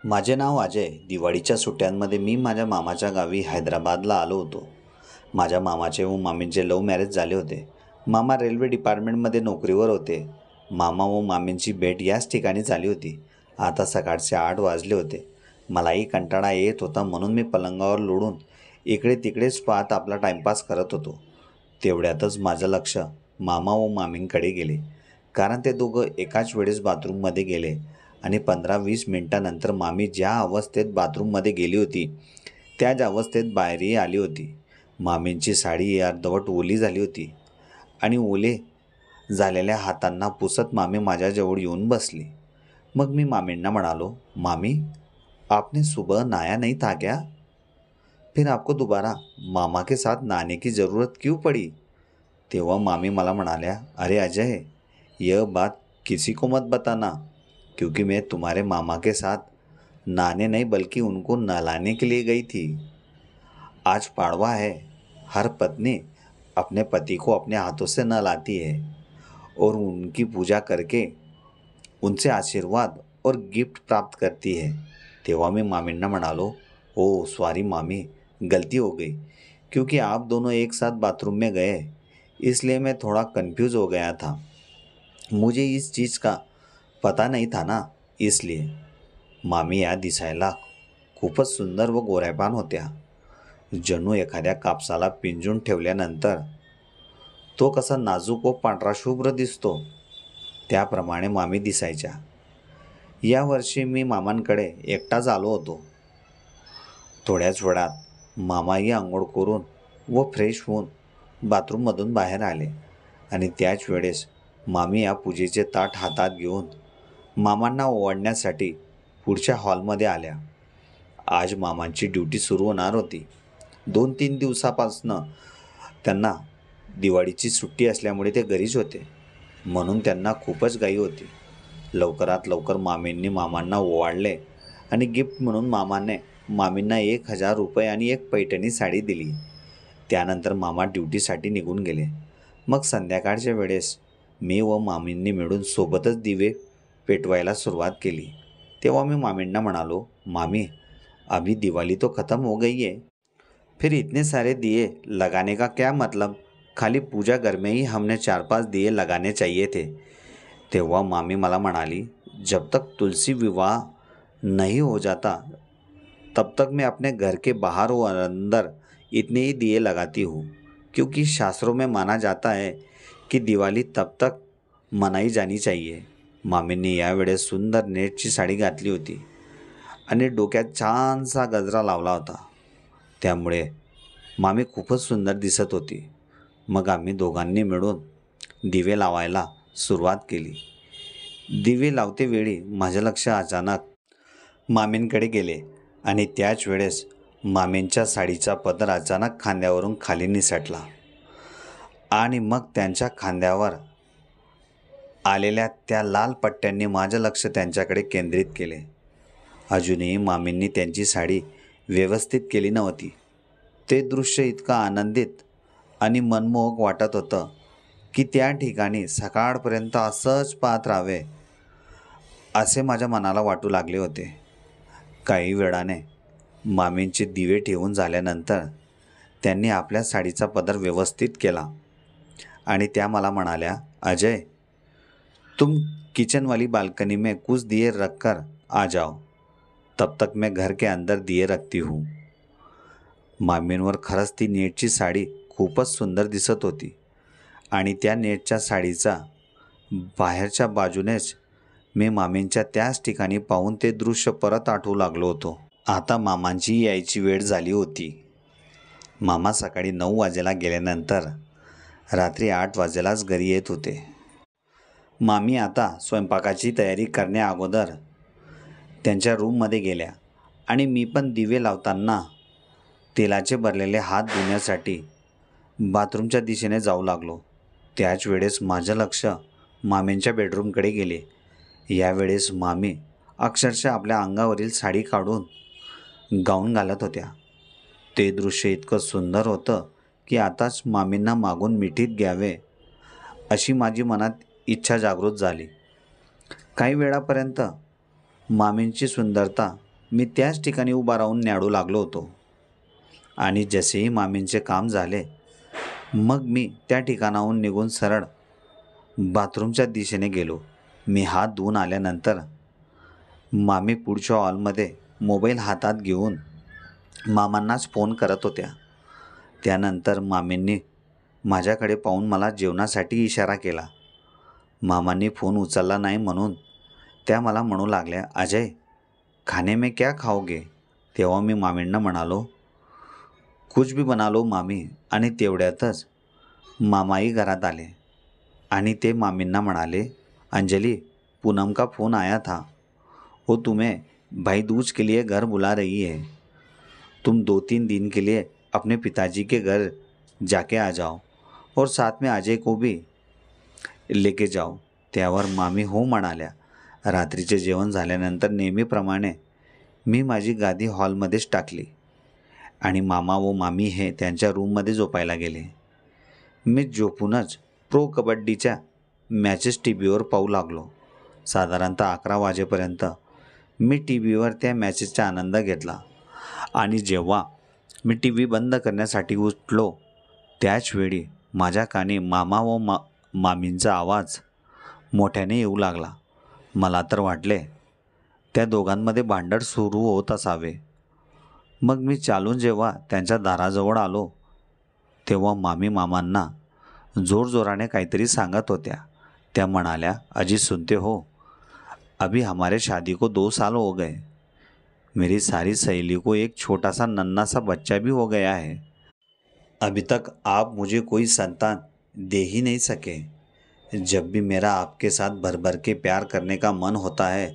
माझे नाव अजय. दिवाळीच्या सुट्ट्यांमध्ये मी माझ्या मामाच्या गावी हैदराबादला आलो होतो. माझ्या मामाचे व मामींचे लव्ह मॅरेज झाले होते. मामा रेल्वे डिपार्टमेंटमध्ये नोकरीवर होते. मामा व मामींची भेट याच ठिकाणी झाली होती. आता सकाळचे 8 वाजले होते. मलाही कंटाळा येत होता म्हणून मी पलंगावर लोळून इकडे तिकडेच पाहत आपला टाईमपास करत होतो. तेवढ्यातच माझं लक्ष मामा व मामींकडे गेले, कारण ते दोघं एकाच वेळेस बाथरूममध्ये गेले आणि 15-20 मिनिटांनंतर मामी ज्या अवस्थेत बाथरूममध्ये गेली होती त्याच अवस्थेत बाहेरही आली होती. मामींची साडी अर्धवट ओली झाली होती आणि ओले झालेल्या हातांना पुसत मामी माझ्याजवळ येऊन बसली. मग मी मामींना म्हणालो, मामी, आपने सुबह नहाया नहीं था क्या? फिर आपको दोबारा मामा के साथ नहाने की ज़रूरत क्यों पड़ी? तेव्हा मामी मला म्हणाल्या, अरे अजय, यह बात किसी को मत बताना, क्योंकि मैं तुम्हारे मामा के साथ नहाने नहीं बल्कि उनको नहलाने के लिए गई थी. आज पाड़वा है. हर पत्नी अपने पति को अपने हाथों से नहलाती है और उनकी पूजा करके उनसे आशीर्वाद और गिफ्ट प्राप्त करती है. तेव्हा मी मामींना म्हणालो, ओ सॉरी मामी, गलती हो गई. क्योंकि आप दोनों एक साथ बाथरूम में गए इसलिए मैं थोड़ा कंफ्यूज हो गया था. मुझे इस चीज़ का पता नहीं था ना, इसलिए. मामी या दिसायला खूपच सुंदर व गोऱ्यापान होत्या. जणू एखाद्या कापसाला पिंजून ठेवल्यानंतर तो कसा नाजूक व पांढरा शुभ्र दिसतो त्याप्रमाणे मामी दिसायच्या. या वर्षी मी मामांकडे एकटाच आलो होतो. थोड्याच वेळात मामाही आंघोळ करून व फ्रेश होऊन बाथरूममधून बाहेर आले आणि त्याच वेळेस मामी या पूजेचे ताट हातात घेऊन मामांना ओवाळण्यासाठी पुढच्या हॉलमध्ये आल्या. आज मामांची ड्युटी सुरू होणार होती. 2-3 दिवसापासनं त्यांना दिवाळीची सुट्टी असल्यामुळे ते घरीच होते, म्हणून त्यांना खूपच घाई होती. लवकरात लवकर मामींनी मामांना ओवाळले आणि गिफ्ट म्हणून मामाने मामींना 1000 रुपये आणि एक पैठणी साडी दिली. त्यानंतर मामा ड्युटीसाठी निघून गेले. मग संध्याकाळच्या वेळेस मी व मामींनी मिळून सोबतच दिवे पेटवायला सुरुवात केली. तेव्हा मी मामींना म्हणालो, मामी, अभी दिवाली तो ख़त्म हो गई है, फिर इतने सारे दिए लगाने का क्या मतलब? खाली पूजा घर में ही हमने 4-5 दिए लगाने चाहिए थे. तेव्हा मामी मला म्हणाली, जब तक तुलसी विवाह नहीं हो जाता तब तक मैं अपने घर के बाहर और अंदर इतने ही दिए लगाती हूँ, क्योंकि शास्त्रों में माना जाता है की दिवाळी तब तक मनाई जानी चाहिए. मामींनी यावेळेस सुंदर नेटची साडी घातली होती आणि डोक्यात छानसा गजरा लावला होता. त्यामुळे मामी खूपच सुंदर दिसत होती. मग आम्ही दोघांनी मिळून दिवे लावायला सुरुवात केली. दिवे लावतेवेळी माझे लक्ष अचानक मामींकडे गेले आणि त्याच वेळेस मामींच्या साडीचा पदर अचानक खांद्यावरून खाली निसटला आणि मग त्यांच्या खांद्यावर आलेल्या त्या लाल पट्ट्यांनी माझं लक्ष त्यांच्याकडे केंद्रित केले. अजूनही मामींनी त्यांची साडी व्यवस्थित केली नव्हती. ते दृश्य इतकं आनंदित आणि मनमोहक वाटत होतं की त्या ठिकाणी सकाळपर्यंत असंच पाहत राहावे असे माझ्या मनाला वाटू लागले होते. काही वेळाने मामींचे दिवे ठेवून झाल्यानंतर त्यांनी आपल्या साडीचा पदर व्यवस्थित केला आणि त्या मला म्हणाल्या, अजय, तुम किचन वाली बालकनी में कुछ दिए रखकर आ जाओ, तब तक मैं घर के अंदर दिए रखती हूँ. मामींवर खरंच ती नेटची साडी खूपच सुंदर दिसत होती आणि त्या नेटच्या साडीचा बाहेरच्या बाजूनेच मी मामींच्या त्याच ठिकाणी पाहून ते दृश्य परत आठवू लागलो होतो. आता मामांची यायची वेळ झाली होती. मामा सकाळी 9 वाजेला गेल्यानंतर रात्री 8 वाजेलाच घरी येत होते. मामी आता स्वयंपाकाची तयारी करण्याअगोदर त्यांच्या रूममध्ये गेल्या आणि मी पण दिवे लावताना तेलाचे भरलेले हात धुण्यासाठी बाथरूमच्या दिशेने जाऊ लागलो. त्याच वेळेस माझं लक्ष मामींच्या बेडरूमकडे गेले. यावेळेस मामी अक्षरशः आपल्या अंगावरील साडी काढून गाऊन घालत होत्या. ते दृश्य इतकं सुंदर होतं की आताच मामींना मागून मिठीत घ्यावे अशी माझी मनात इच्छा जागृत झाली. काही वेळापर्यंत मामींची सुंदरता मी त्याच ठिकाणी उभा राहून न्याडू लागलो होतो. आणि जसेही मामींचे काम झाले मग मी त्या ठिकाणाहून निघून सरळ बाथरूमच्या दिशेने गेलो. मी हात धुवून आल्यानंतर मामी पुढच्या हॉलमध्ये मोबाईल हातात घेऊन मामांनाच फोन करत होत्या. त्यानंतर मामींनी माझ्याकडे पाहून मला जेवणासाठी इशारा केला. मामांनी फोन उचलला नाही म्हणून त्या मला म्हणू लागल्या, अजय खाने में क्या खाओगे? तेव्हा मी मामींना म्हणालो, कुछ भी बना लो मामी. आणि तेवढ्यातच मामाही घरात आले आणि ते मामींना म्हणाले, अंजलि पूनम का फ़ोन आया था, वो तुम्हें भाई दूज के लिए घर बुला रही है, तुम 2-3 दिन के लिए अपने पिताजी के घर जाके आ जाओ और साथ में अजय को भी लेके जाओ. त्यावर मामी हो म्हणाल्या. रात्रीचे जेवण झाल्यानंतर नेहमीप्रमाणे मी माझी गादी हॉलमध्येच टाकली आणि मामा व मामी हे त्यांच्या रूममध्ये झोपायला गेले. मी झोपूनच प्रो कबड्डीच्या मॅचेस टी व्हीवर पाहू लागलो. साधारणतः 11 वाजेपर्यंत मी टी व्हीवर त्या मॅचेसचा आनंद घेतला आणि जेव्हा मी टी व्ही बंद करण्यासाठी उठलो त्याचवेळी माझ्या कानी मामा व मामींचा आवाज मोठ्याने येऊ लागला. मला तर वाटले त्या दोघांमध्ये भांडण सुरू होत असावे. मग मी चालून जेव्हा त्यांच्या दाराजवळ आलो तेव्हा मामी मामांना जोरजोराने काहीतरी सांगत होत्या. त्या म्हणाल्या, अजी सुनते हो, अभी हमारे शादी को 2 साल हो गए. मेरी सारी सहेली को एक छोटा सा नन्हा सा बच्चा भी हो गया है. अभी तक आप मुझे कोई संतान दे ही नहीं सके. जब भी मेरा आपके साथ भर भर के प्यार करने का मन होता है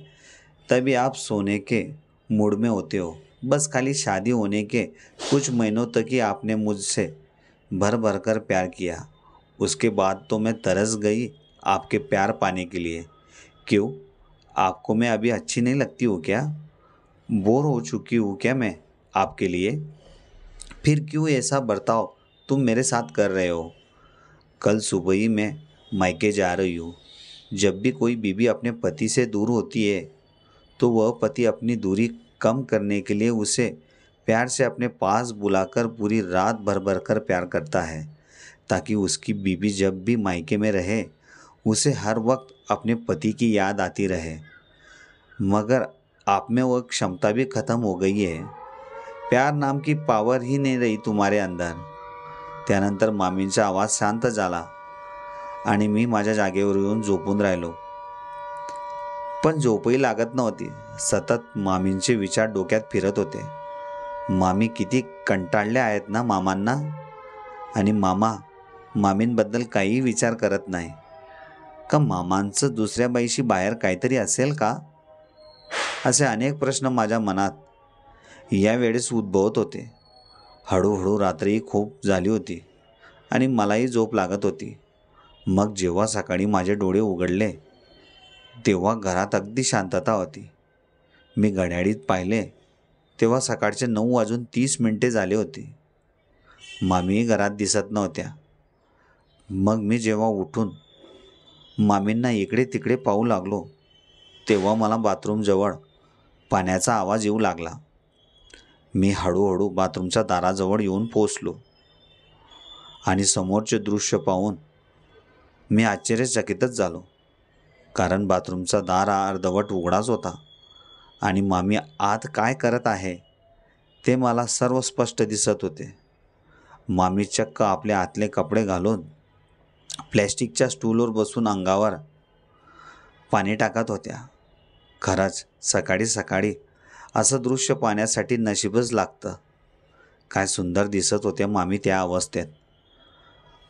तभी आप सोने के मूड में होते हो. बस खाली शादी होने के कुछ महीनों तक ही आपने मुझसे भर भर कर प्यार किया. उसके बाद तो मैं तरस गई आपके प्यार पाने के लिए. क्यों, आपको मैं अभी अच्छी नहीं लगती हूँ क्या? बोर हो चुकी हूँ क्या मैं आपके लिए? फिर क्यों ऐसा बर्ताव तुम मेरे साथ कर रहे हो? कल सुबह ही मैं मायके जा रही हूँ. जब भी कोई बीवी अपने पति से दूर होती है तो वह पति अपनी दूरी कम करने के लिए उसे प्यार से अपने पास बुलाकर पूरी रात भर भर कर प्यार करता है, ताकि उसकी बीवी जब भी मायके में रहे उसे हर वक्त अपने पति की याद आती रहे. मगर आप में वह क्षमता भी ख़त्म हो गई है. प्यार नाम की पावर ही नहीं रही तुम्हारे अंदर. त्यानंतर मामींचा आवाज शांत झाला आणि मी माझ्या जागेवर येऊन झोपून राहिलो. पण झोपही लागत नव्हती. सतत मामींचे विचार डोक्यात फिरत होते. मामी किती कंटाळल्या आहेत ना मामांना, आणि मामा मामींबद्दल काहीही विचार करत नाही का? मामांचं दुसऱ्या बाईशी बाहेर काहीतरी असेल का? असे अनेक प्रश्न माझ्या मनात यावेळेस उद्भवत होते. हळूहळू रात्री खूप झाली होती आणि मलाही झोप लागत होती. मग जेव्हा सकाळी माझे डोळे उघडले तेव्हा घरात अगदी शांतता होती. मी घड्याळीत पाहिले तेव्हा सकाळचे 9:30 झाले होते. मामीही घरात दिसत नव्हत्या. मग मी जेव्हा उठून मामींना इकडे तिकडे पाहू लागलो तेव्हा मला बाथरूमजवळ पाण्याचा आवाज येऊ लागला. मी हळूहळू बाथरूमच्या दाराजवळ येऊन पोचलो आणि समोरचे दृश्य पाहून मी आश्चर्यचकितच झालो. कारण बाथरूमचा दार हा अर्धवट उघडाच होता आणि मामी आत काय करत आहे ते मला सर्व स्पष्ट दिसत होते. मामी चक्क आपले आतले कपडे घालून प्लॅस्टिकच्या स्टूलवर बसून अंगावर पाणी टाकत होत्या. खरंच सकाळी सकाळी असं दृश्य पाहण्यासाठी नशीबच लागतं. काय सुंदर दिसत होत्या मामी त्या अवस्थेत.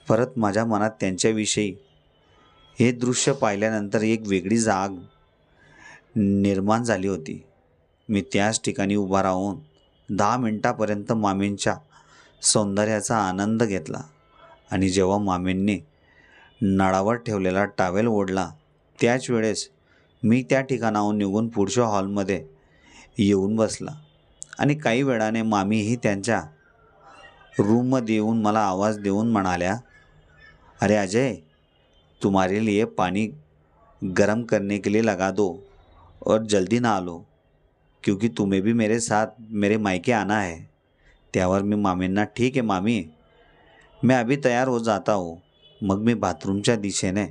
परत माझ्या मनात त्यांच्याविषयी हे दृश्य पाहिल्यानंतर एक वेगळी जाग निर्माण झाली होती. मी त्याच ठिकाणी उभा राहून 10 मिनिटापर्यंत मामींच्या सौंदर्याचा आनंद घेतला आणि जेव्हा मामींनी नळावर ठेवलेला टॉवेल ओढला त्याच वेळेस मी त्या ठिकाणाहून निघून पुढच्या हॉलमध्ये येऊन बसला आणि काही वेळाने मामीही त्यांच्या रूममध्ये येऊन मला आवाज देऊन म्हणाल्या, अरे अजय, तुम्हारे लिए पानी गर्म करने के लिए लगा दो और जल्दी ना लो. क्योंकि तुम्हें भी मेरे साथ मेरे मायके आना है. त्यावर मी मामींना, ठीक आहे मामी, मैं अभी तयार हो जाता हूँ. मग मी बाथरूमच्या दिशेने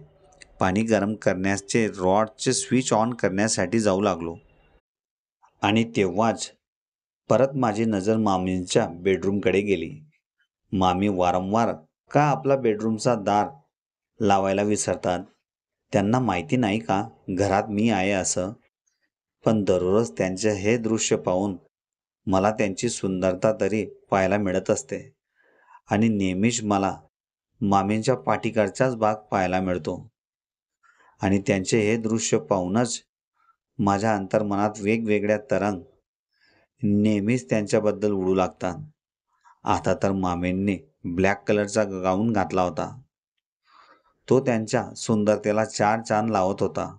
पाणी गरम करण्याचे रॉडचे स्विच ऑन करण्यासाठी जाऊ लागलो. आणि तेव्हाच परत माझी नजर मामींच्या बेडरूमकडे गेली. मामी वारंवार का आपला बेडरूमचा दार लावायला विसरतात? त्यांना माहिती नाही का घरात मी आहे असं? पण दररोज त्यांचे हे दृश्य पाहून मला त्यांची सुंदरता तरी पाहायला मिळत असते. आणि नेहमीच मला मामींच्या पाठीकडचाच भाग पाहायला मिळतो. आणि त्यांचे हे दृश्य पाहूनच माझ्या अंतर्मनात वेगवेगळ्या तरंग नेहमीच त्यांच्याबद्दल उडू लागतात. आता तर मामींनी ब्लॅक कलरचा गाऊन घातला होता. तो त्यांच्या सुंदरतेला चार चांद लावत होता.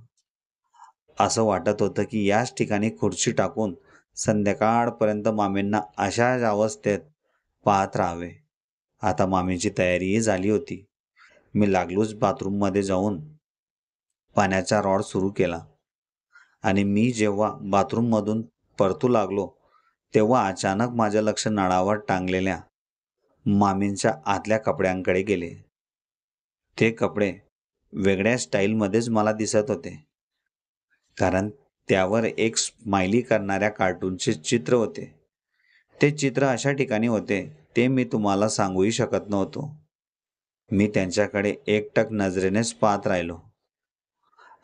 असं वाटत होतं की याच ठिकाणी खुर्ची टाकून संध्याकाळपर्यंत मामींना अशाच अवस्थेत पाहत राहावे. आता मामीची तयारीही झाली होती. मी लागलोच बाथरूममध्ये जाऊन पाण्याचा रॉड सुरू केला. आणि मी जेव्हा बाथरूममधून परतू लागलो तेव्हा अचानक माझं लक्ष नळावर टांगलेल्या मामींच्या आतल्या कपड्यांकडे गेले. ते कपडे वेगळ्या स्टाईलमध्येच मला दिसत होते, कारण त्यावर एक स्माइली करणाऱ्या कार्टूनचे चित्र होते. ते चित्र अशा ठिकाणी होते ते मी तुम्हाला सांगूही शकत नव्हतो. मी त्यांच्याकडे एकटक नजरेनेच पाहत राहिलो.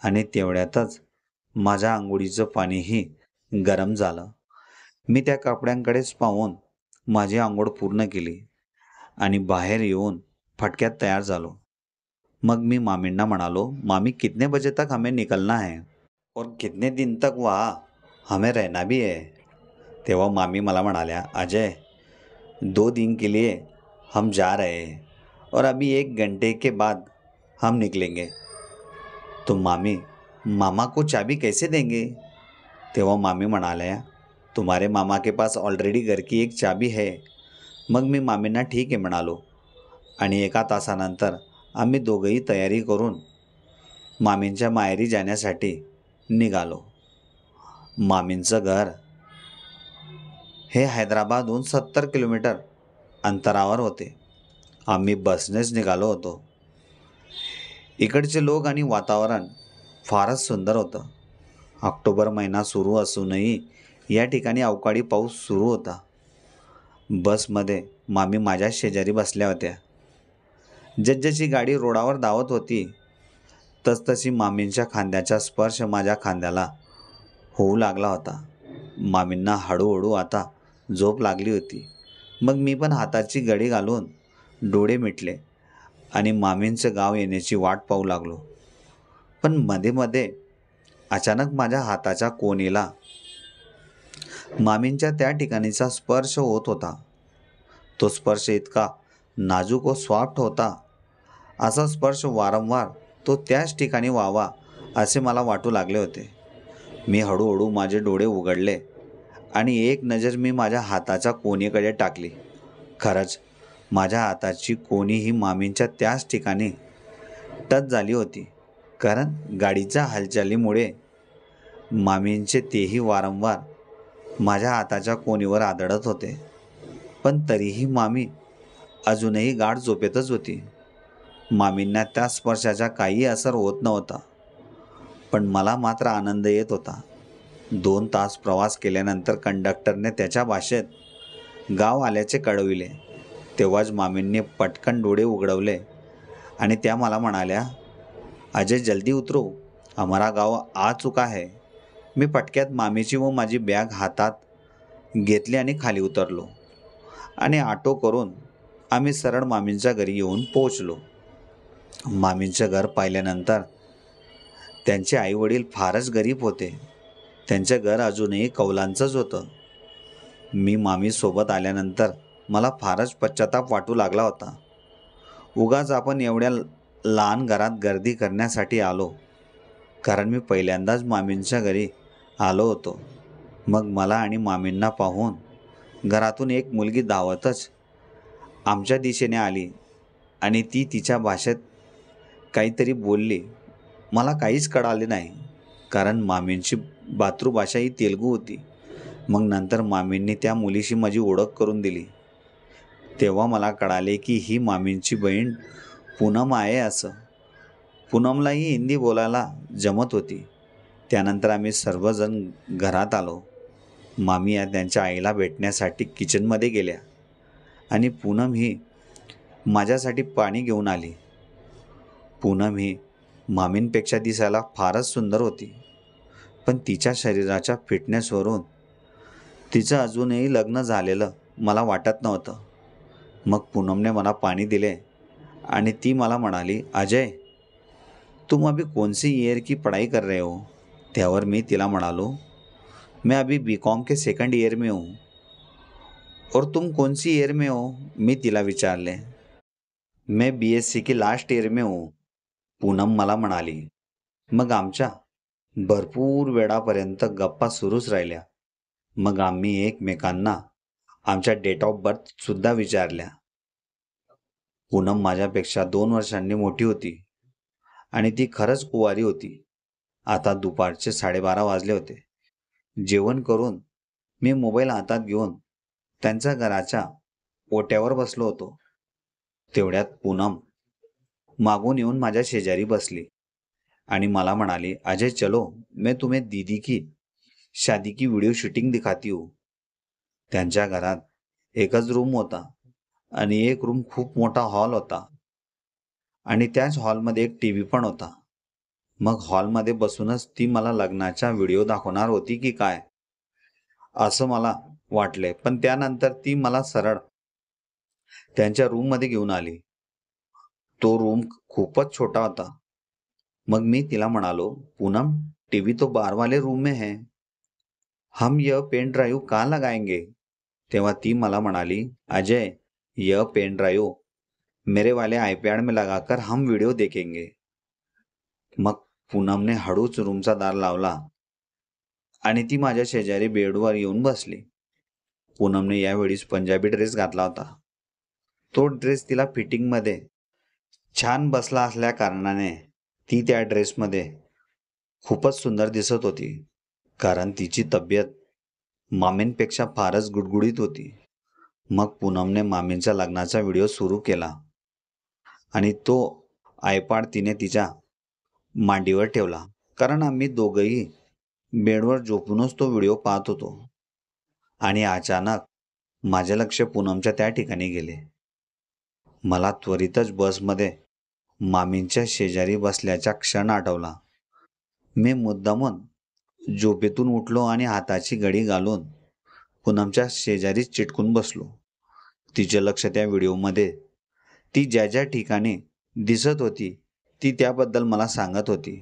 आणि तेवढ्यातच माझ्या आंघोळीचं पाणीही गरम झालं. मी त्या कपड्यांकडेच पाहून माझी आंघोळ पूर्ण केली आणि बाहेर येऊन फटक्यात तयार झालो. मग मी मामींना म्हणालो, मामी, कितने बजे तक हमें निकलना है और कितने दिन तक वहाँ हमें रहना भी है? तेव्हा मामी मला म्हणाल्या, अजय, 2 दिन के लिए हम जा रहे हैं और अभी 1 घंटे के बाद हम निकलेंगे. तो मामी, मामा को चाबी कैसे देंगे? तेव्हा मामी म्हणाल्या, तुम्हारे मामा के पास ऑलरेडी घर की एक चाबी है. मग मी मामींना ठीक आहे म्हणालो आणि 1 तासानंतर आम्ही दोघंही तयारी करून मामींच्या माहेरी जाण्यासाठी निघालो. मामींचं घर हे हैदराबादहून 70 किलोमीटर अंतरावर होते. आम्ही बसनेच निघालो होतो. इकडचे लोक आणि वातावरण फारच सुंदर होतं. ऑक्टोबर महिना सुरू असूनही या ठिकाणी अवकाळी पाऊस सुरू होता. बसमध्ये मामी माझ्या शेजारी बसल्या होत्या. जसजशी गाडी रोडावर धावत होती तसतशी मामींच्या खांद्याचा स्पर्श माझ्या खांद्याला होऊ लागला होता. मामींना हळूहळू आता झोप लागली होती. मग मी पण हाताची घडी घालून डोळे मिटले आणि मामींचं गाव येण्याची वाट पाहू लागलो. पण मध्ये मध्ये अचानक माझ्या हाताच्या कोणीला मामींच्या त्या ठिकाणीचा स्पर्श होत होता. तो स्पर्श इतका नाजूक व सॉफ्ट होता. असा स्पर्श वारंवार तो त्याच ठिकाणी व्हावा असे मला वाटू लागले होते. मी हळूहळू माझे डोळे उघडले आणि एक नजर मी माझ्या हाताच्या कोणीकडे टाकली. खरंच माझ्या हाताची कोणी ही मामींच्या त्याच ठिकाणी टच झाली होती, कारण गाडीच्या हालचालीमुळे मामींचे तेही वारंवार माझ्या हाताच्या कोणीवर आदळत होते. पण तरीही मामी अजूनही गाढ झोपेतच होती. मामींना त्या स्पर्शाचा काही असर होत नव्हता, पण मला मात्र आनंद येत होता. 2 तास प्रवास केल्यानंतर कंडक्टरने त्याच्या भाषेत गाव आल्याचे कळविले. तेव्हाच मामींनी पटकन डोळे उघडवले आणि त्या मला म्हणाल्या, अजय, जल्दी उतरो, हमारा गाव आ चुका है. मी पटक्यात मामीची व माझी बॅग हातात घेतली आणि खाली उतरलो आणि ऑटो करून आम्ही सरळ मामींच्या घरी येऊन पोहोचलो. मामींचं घर पाहिल्यानंतर त्यांचे आईवडील फारच गरीब होते. त्यांचं घर अजूनही कौलांचंच होतं. मी मामीसोबत आल्यानंतर मला फारच पश्चाताप वाटू लागला होता. उगाच आपण एवढ्या लहान घरात गर्दी करण्यासाठी आलो, कारण मी पहिल्यांदाच मामींच्या घरी आलो होतो. मग मला आणि मामींना पाहून घरातून एक मुलगी धावतच आमच्या दिशेने आली आणि ती तिच्या भाषेत काहीतरी बोलली. मला काहीच कळाले नाही, कारण मामींची मातृभाषा ही तेलुगू होती. मग नंतर मामींनी त्या मुलीशी माझी ओळख करून दिली. तेव्हा मला कळाले की ही मामींची बहीण पूनम आहे असं. पूनमलाही हिंदी बोलायला जमत होती. त्यानंतर आम्ही सर्वजण घरात आलो. मामी या त्यांच्या आईला भेटण्यासाठी किचनमध्ये गेल्या आणि पूनम ही माझ्यासाठी पाणी घेऊन आली. पूनम ही मामींपेक्षा दिसायला फारच सुंदर होती, पण तिच्या शरीराच्या फिटनेसवरून तिचं अजूनही लग्न झालेलं मला वाटत नव्हतं. मग पूनमने मला पाणी दिले आणि ती मला म्हणाली, अजय, तुम अभी कौन सी ईयर की पढ़ाई कर रहे हो? त्यावर मी तिला म्हणालो, मैं अभी बीकॉम के सेकंड ईयर में हूँ. और तुम कौन सी ईयर में हो? मी तिला विचारले. मैं बीएससी की लास्ट ईयर में हूँ, पूनम मला म्हणाली. मग आमच्या भरपूर वेळापर्यंत गप्पा सुरूच राहिल्या. मग आम्ही एकमेकांना आमच्या डेट ऑफ बर्थ सुद्धा विचारल्या. पूनम माझ्यापेक्षा 2 वर्षांनी मोठी होती आणि ती खरंच कुवारी होती. आता दुपारचे 12:30 वाजले होते. जेवण करून मी मोबाईल हातात घेऊन त्यांच्या घराच्या ओट्यावर बसलो होतो. तेवढ्यात पूनम मागून येऊन माझ्या शेजारी बसली आणि मला म्हणाली, अजय चलो, मैं तुम्हें दीदी की शादी की व्हिडिओ शूटिंग दिखाती हूँ. त्यांच्या घरात एकच रूम होता आणि एक रूम खूप मोठा हॉल होता आणि त्याच हॉलमध्ये एक टीव्ही पण होता. मग हॉलमध्ये बसूनच ती मला लग्नाचा व्हिडिओ दाखवणार होती की काय असं मला वाटले. पण त्यानंतर ती मला सरळ त्यांच्या रूममध्ये घेऊन आली. तो रूम खूपच छोटा होता. मग मी तिला म्हणालो, पूनम, टीवी तो बाहर वाले रूम में है, हम यह पेन ड्राइव कहाँ लगाएंगे? तेव्हा ती मला म्हणाली, अजय, यह पेन ड्राइव मेरे वाले आईपैड में लगाकर हम वीडियो देखेंगे. मग पूनमने हळूच रूमचा दार लावला आणि ती माझ्या शेजारी बेडवर येऊन बसली. पूनमने यावेळीस पंजाबी ड्रेस घातला होता. तो ड्रेस तिला फिटिंगमध्ये छान बसला असल्या कारणाने ती त्या ड्रेसमध्ये खूपच सुंदर दिसत होती. कारण तिची तब्येत मामींपेक्षा फारच गुडगुडीत होती. मग पूनमने मामींच्या लग्नाचा व्हिडिओ सुरू केला आणि तो आयपॅड तिने तिच्या मांडीवर ठेवला. कारण आम्ही दोघंही बेडवर झोपूनच तो व्हिडिओ पाहत होतो. आणि अचानक माझे लक्ष पूनमच्या त्या ठिकाणी गेले. मला त्वरितच बसमध्ये मामींच्या शेजारी बसल्याचा क्षण आठवला. मी मुद्दामून झोपेतून उठलो आणि हाताची घडी घालून पूनमच्या शेजारीच चिटकून बसलो. तिचे लक्ष त्या व्हिडिओमध्ये ती ज्या ज्या ठिकाणी दिसत होती ती त्याबद्दल मला सांगत होती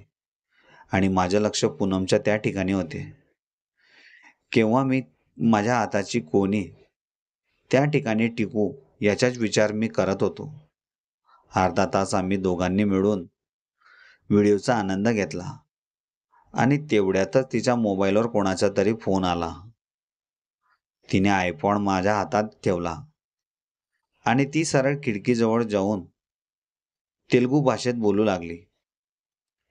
आणि माझे लक्ष पूनमच्या त्या ठिकाणी होते. केव्हा मी माझ्या हाताची कोणी त्या ठिकाणी टिकू याचाच विचार मी करत होतो. अर्धा तास आम्ही दोघांनी मिळून व्हिडिओचा आनंद घेतला आणि तेवढ्यातच तिच्या मोबाईलवर कोणाचा तरी फोन आला. तिने आयपॉड माझ्या हातात ठेवला आणि ती सरळ खिडकीजवळ जाऊन तेलुगू भाषेत बोलू लागली.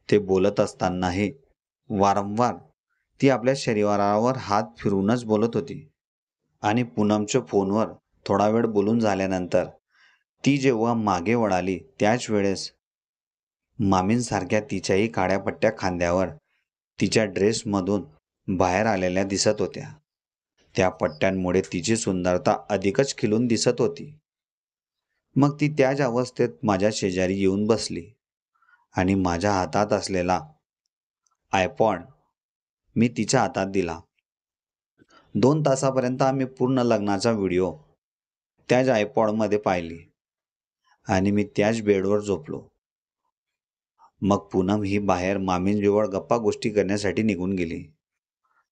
ते बोलत असतानाही वारंवार ती आपल्या शरीरावर हात फिरवूनच बोलत होती. आणि पूनमच्या फोनवर थोडा वेळ बोलून झाल्यानंतर ती जेव्हा मागे वळाली त्याच वेळेस मामींसारख्या तिच्याही काळ्या पट्ट्या खांद्यावर तिच्या ड्रेसमधून बाहेर आलेल्या दिसत होत्या. त्या पट्ट्यांमुळे तिची सुंदरता अधिकच खिलून दिसत होती. मग ती त्याच अवस्थेत माझ्या शेजारी येऊन बसली आणि माझ्या हातात असलेला आयपॉड मी तिच्या हातात दिला. 2 तासापर्यंत आम्ही पूर्ण लग्नाचा व्हिडिओ त्याच आयपॉडमध्ये पाहिली आणि मी त्याच बेडवर झोपलो. मग पूनम ही बाहेर मामींजवळ गप्पा गोष्टी करण्यासाठी निघून गेली.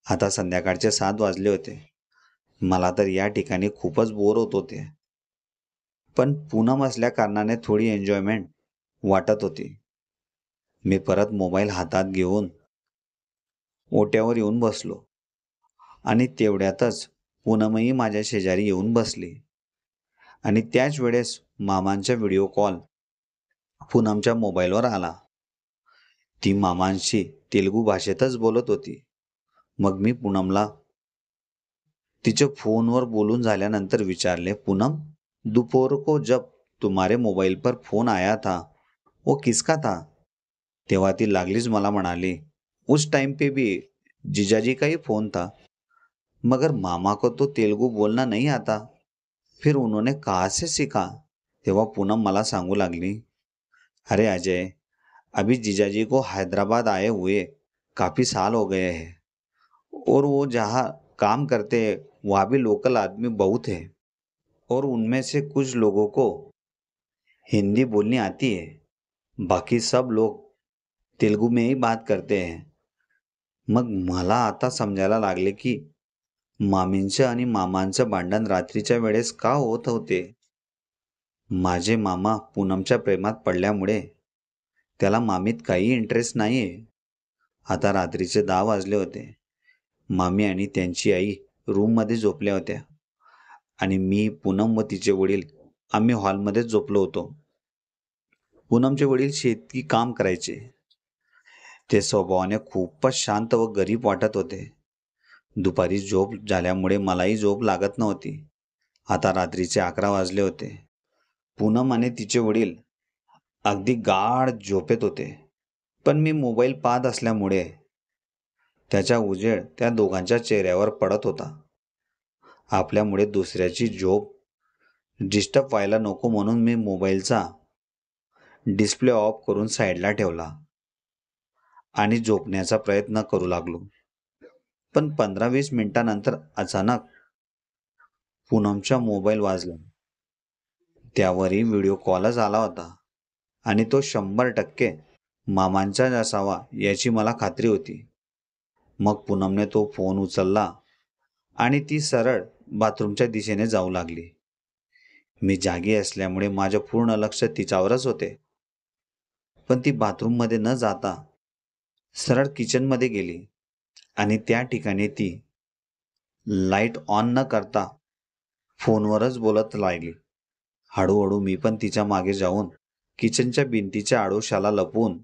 आता संध्याकाळचे 7 वाजले होते. मला तर या ठिकाणी खूपच बोर होत होते. पण पूनम असल्या कारणाने थोडी एन्जॉयमेंट वाटत होती. मी परत मोबाईल हातात घेऊन ओट्यावर येऊन बसलो आणि तेवढ्यातच पूनमही माझ्या शेजारी येऊन बसली आणि त्याच वेळेस मामांचा व्हिडिओ कॉल पूनमच्या मोबाईलवर आला. ती मामांशी तेलुगू भाषेतच बोलत होती. मग मी पूनमला तिचे फोनवर बोलून झाल्यानंतर विचारले, पूनम, दोपहर को जब तुम्हारे मोबाईल पर फोन आया था वो किसका था? तेव्हा ती लागलीच मला म्हणाली, उस टाइम पे भी जीजाजी का ही फोन था, मगर मामा को तो तेलुगु बोलना नहीं आता, फिर उन्होंने कहाँ से सीखा? तेव्हा पूनम मला सांगू लागली, अरे अजय, अभी जीजाजी को हैदराबाद आए हुए काफ़ी साल हो गए हैं, और वो जहाँ काम करते हैं वहाँ भी लोकल आदमी बहुत है, और उनमें से कुछ लोगों को हिंदी बोलनी आती है, बाकी सब लोग तेलुगु में ही बात करते हैं. मग मला आता समजायला लागले की मामींचं आणि मामांचं भांडण रात्रीच्या वेळेस का होत होते. माझे मामा पूनमच्या प्रेमात पडल्यामुळे त्याला मामीत काही इंटरेस्ट नाहीये. आता रात्रीचे 10 वाजले होते. मामी आणि त्यांची आई रूममध्ये झोपल्या होत्या आणि मी, पूनम व तिचे वडील आम्ही हॉलमध्ये झोपलो होतो. पूनमचे वडील शेती काम करायचे. ते स्वभावाने खूपच शांत व गरीब वाटत होते. दुपारी झोप झाल्यामुळे मलाही झोप लागत नव्हती. आता रात्रीचे 11 वाजले होते. पूनम आणि तिचे वडील अगदी गाढ झोपेत होते, पण मी मोबाईल पाहत असल्यामुळे त्याचा उजेड त्या दोघांच्या चेहऱ्यावर पडत होता. आपल्यामुळे दुसऱ्याची झोप डिस्टर्ब व्हायला नको म्हणून मी मोबाईलचा डिस्प्ले ऑफ करून साईडला ठेवला आणि झोपण्याचा प्रयत्न करू लागलो. पण 15-20 मिनिटांनंतर अचानक पूनमचा मोबाईल वाजला. त्यावरही व्हिडिओ कॉलच आला होता आणि तो 100% मामांचाच असावा याची मला खात्री होती. मग पूनमने तो फोन उचलला आणि ती सरळ बाथरूमच्या दिशेने जाऊ लागली. मी जागी असल्यामुळे माझं पूर्ण लक्ष तिच्यावरच होते. पण ती बाथरूममध्ये न जाता सरळ किचनमध्ये गेली आणि त्या ठिकाणी ती लाईट ऑन न करता फोनवरच बोलत राहिली. हळूहळू मी पण तिच्या मागे जाऊन किचनच्या भिंतीच्या आडोशाला लपवून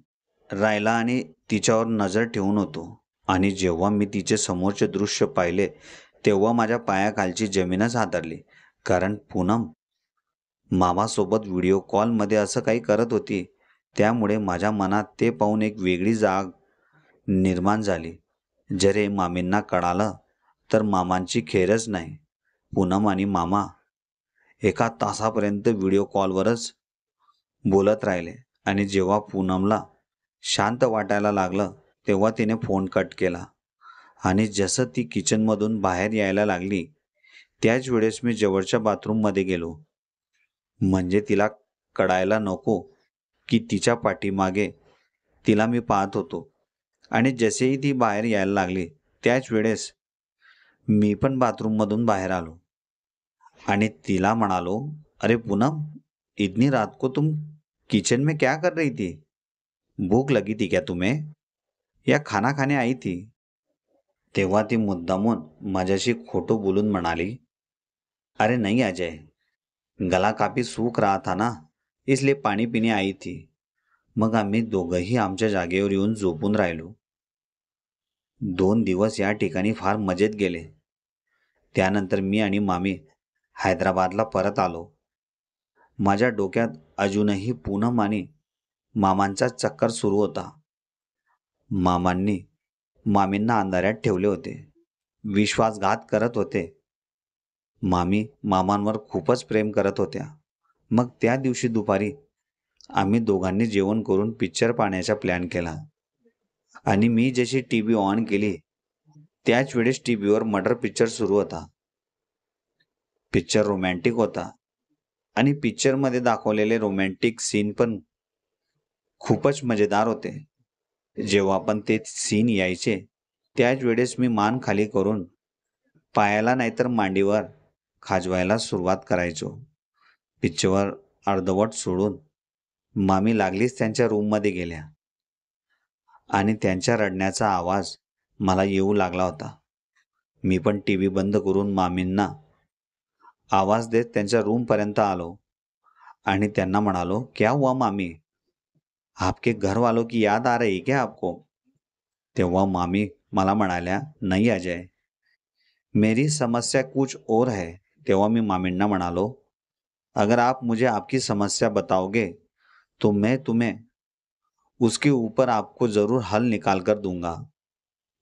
राहिला आणि तिच्यावर नजर ठेवून होतो. आणि जेव्हा मी तिचे समोरचे दृश्य पाहिले तेव्हा माझ्या पायाखालची जमीनच हादरली. कारण पूनम मामासोबत व्हिडिओ कॉलमध्ये असं काही करत होती. त्यामुळे माझ्या मनात ते पाहून एक वेगळी जाग निर्माण झाली. जर हे मामींना कळालं तर मामांची खेरच नाही. पूनम आणि मामा एका तासापर्यंत व्हिडिओ कॉलवरच बोलत राहिले आणि जेव्हा पूनमला शांत वाटायला लागलं तेव्हा तिने फोन कट केला आणि जसं ती किचनमधून बाहेर यायला लागली त्याच वेळेस मी जवळच्या बाथरूममध्ये गेलो. म्हणजे तिला कळायला नको की तिच्या पाठीमागे तिला मी पाहत होतो. आणि जसेही ती बाहेर यायला लागली त्याच वेळेस मी पण बाथरूममधून बाहेर आलो आणि तिला म्हणालो, अरे पूनम, इतनी रात को तुम किचन में क्या कर रही थी? भूख लगी थी क्या तुम्हें, या खाना खाने आई थी? तेव्हा ती मुद्दामून माझ्याशी खोटं बोलून म्हणाली, अरे नहीं अजय, गला काफी सूख रहा था ना, इसलिए पाणी पिणे आई थी. मग आम्ही दोघंही आमच्या जागेवर येऊन झोपून राहिलो. 2 दिवस या ठिकाणी फार मजेत गेले. त्यानंतर मी आणि मामी हैदराबादला परत आलो. माझ्या डोक्यात अजूनही पूनम आणि मामांचा चक्कर सुरू होता. मामांनी मामींना अंधाऱ्यात ठेवले होते, विश्वासघात करत होते. मामी मामांवर खूपच प्रेम करत होत्या. मग त्या दिवशी दुपारी आम्ही दोघांनी जेवण करून पिक्चर पाहण्याचा प्लॅन केला आणि मी जशी टीव्ही ऑन केली त्याच वेळेस टीव्हीवर मर्डर पिक्चर सुरू होता. पिक्चर रोमॅन्टिक होता आणि पिक्चरमध्ये दाखवलेले रोमॅन्टिक सीन पण खूपच मजेदार होते. जेव्हा पण ते सीन यायचे त्याच वेळेस मी मान खाली करून पायाला नाहीतर मांडीवर खाजवायला सुरुवात करायचो. पिक्चर अर्धवट सोडून मामी लागलीच त्यांच्या रूममध्ये गेल्या आणि त्यांच्या रडण्याचा आवाज मला येऊ लागला होता. मी पण टीव्ही बंद करून मामींना आवाज देत त्यांच्या रूमपर्यंत आलो आणि त्यांना म्हणालो, क्या हुआ मामी, आपके घर वालों की याद आ रही क्या आपको? तेव्हा मामी मला म्हणाल्या, नहीं अजय, मेरी समस्या कुछ और है. तेव्हा मी मामींना म्हणालो, अगर आप मुझे आपकी समस्या बताओगे तो मैं तुम्हें उसके ऊपर आपको जरूर हल निकाल कर दूंगा.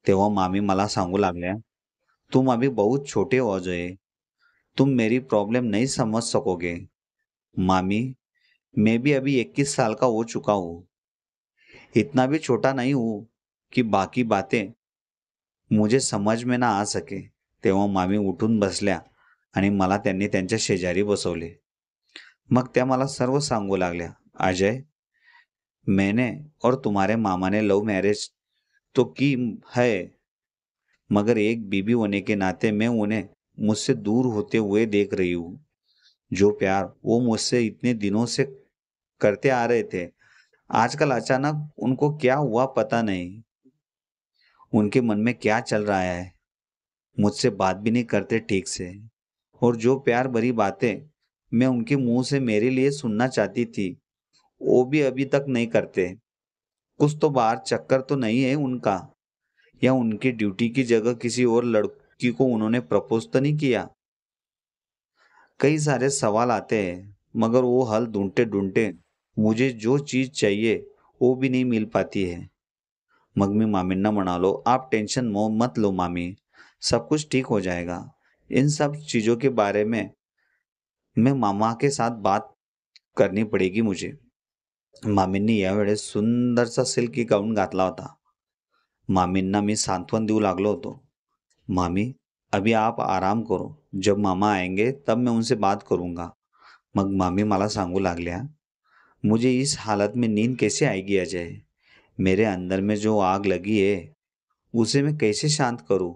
तेव्हा मामी मला सांगू लागल्या, तुम अभी बहुत छोटे हो अजय, तुम मेरी प्रॉब्लम नहीं समझ सकोगे. मामी, मैं भी अभी 21 साल का हो चुका हूँ. इतना भी छोटा नहीं हूँ कि बाकी बातें मुझे समज में ना आ सके. तेव्हा मामी उठून बसल्या आणि मला त्यांनी त्यांच्या शेजारी बसवले. मग त्या मला सर्व सांगू लागल्या, अजय, मैंने और तुम्हारे मामा ने लव मैरिज तो की है, मगर एक बीबी होने के नाते मैं उन्हें मुझसे दूर होते हुए देख रही हूँ. जो प्यार वो मुझसे इतने दिनों से करते आ रहे थे, आजकल अचानक उनको क्या हुआ पता नहीं. उनके मन में क्या चल रहा है, मुझसे बात भी नहीं करते ठीक से. और जो प्यार भरी बातें मैं उनके मुंह से मेरे लिए सुनना चाहती थी, वो भी अभी तक नहीं करते. कुछ तो बाहर चक्कर तो नहीं है उनका, या उनकी ड्यूटी की जगह किसी और लड़की को उन्होंने प्रपोज तो नहीं किया. कई सारे सवाल आते हैं, मगर वो हल ढूंढते ढूंढते मुझे जो चीज चाहिए वो भी नहीं मिल पाती है. मग मी मामींना म्हणालो, आप टेंशन मत लो मामी, सब कुछ ठीक हो जाएगा. इन सब चीजों के बारे में मैं मामा के साथ बात करनी पडेगी मुझे. मामींनी यावेळेस सुंदरसा सिल्की गाऊन घातला होता. मामींना मी सांत्वन देऊ लागलो होतो. मामी, अभी आप आराम करो, जब मामा आएंगे तब मैं उनसे बात करूंगा. मग मामी मला सांगू लागल्या, मुझे इस हालत में नींद कैसे आएगी अजय. मेरे अंदर में जो आग लगी है उसे मैं कैसे शांत करूं.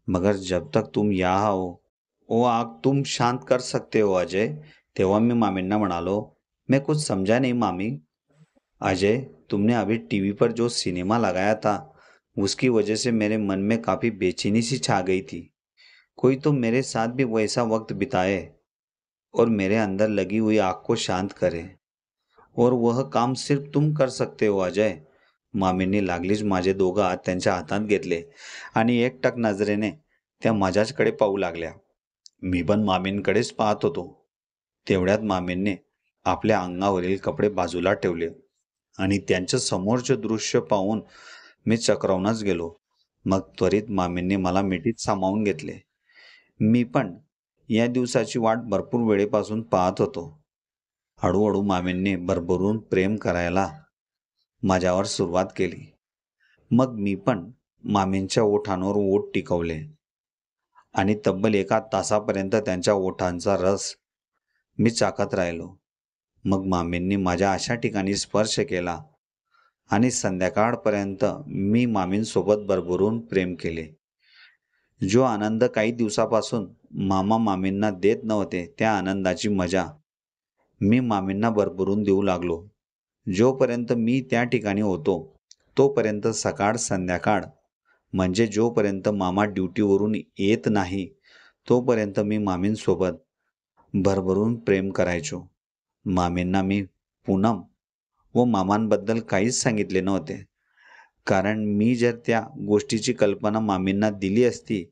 मगर जब तक तुम यहाँ हो वो आग तुम शांत कर सकते हो अजय. तेव्हा मी मामींना म्हणालो, मैं कुछ समझा नहीं मामी. अजय, तुमने अभी टीवी पर जो सिनेमा लगाया था उसकी वजह से मेरे मन में काफी बेचैनी सी छा गई थी. कोई तो मेरे साथ भी वैसा वक्त बिताए और मेरे अंदर लगी हुई आग को शांत करे. और वह काम सिर्फ तुम कर सकते हो अजय. मामींनी लागलीच माझे दोघं हात त्यांच्या हातात घेतले आणि एकटक नजरेने त्या माझ्याचकडे पाहू लागल्या. मी पण मामींकडेच पाहत होतो. तेवढ्यात मामींनी आपल्या अंगावरील कपडे बाजूला ठेवले आणि त्यांच्या समोरचे दृश्य पाहून मी चक्रावूनच गेलो. मग त्वरित मामींनी मला मिठीत सामावून घेतले. मी पण या दिवसाची वाट भरपूर वेळेपासून पाहत होतो. हळूहळू मामींनी भरभरून प्रेम करायला माझ्यावर सुरुवात केली. मग मी पण मामींच्या ओठांवर ओठ टिकवले आणि तब्बल 1 तासापर्यंत त्यांच्या ओठांचा रस मी चाखत राहिलो. मग मामींनी माझ्या अशा ठिकाणी स्पर्श केला आणि संध्याकाळपर्यंत मी मामींसोबत भरभरून प्रेम केले. जो आनंद काही दिवसापासून मामा मामींना देत नव्हते, त्या आनंदाची मजा मी मामींना भरभरून देऊ लागलो. जोपर्यंत मी त्या ठिकाणी होतो तोपर्यंत सकाळ संध्याकाळ, म्हणजे जोपर्यंत मामा ड्युटीवरून येत नाही तोपर्यंत मी मामींसोबत भरभरून प्रेम करायचो. मामींना मी पूनम व मामांबद्दल काहीच सांगितले नव्हते, कारण मी जर त्या गोष्टीची कल्पना मामींना दिली असती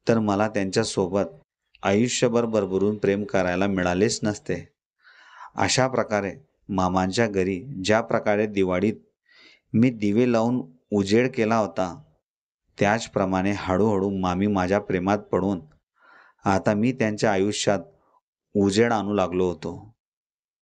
तर मला त्यांच्यासोबत आयुष्यभर भरभरून प्रेम करायला मिळालेच नसते. अशा प्रकारे मामांच्या घरी ज्या प्रकारे दिवाळीत मी दिवे लावून उजेड केला होता, त्याचप्रमाणे हळूहळू मामी माझ्या प्रेमात पडून आता मी त्यांच्या आयुष्यात उजेड आणू लागलो होतो.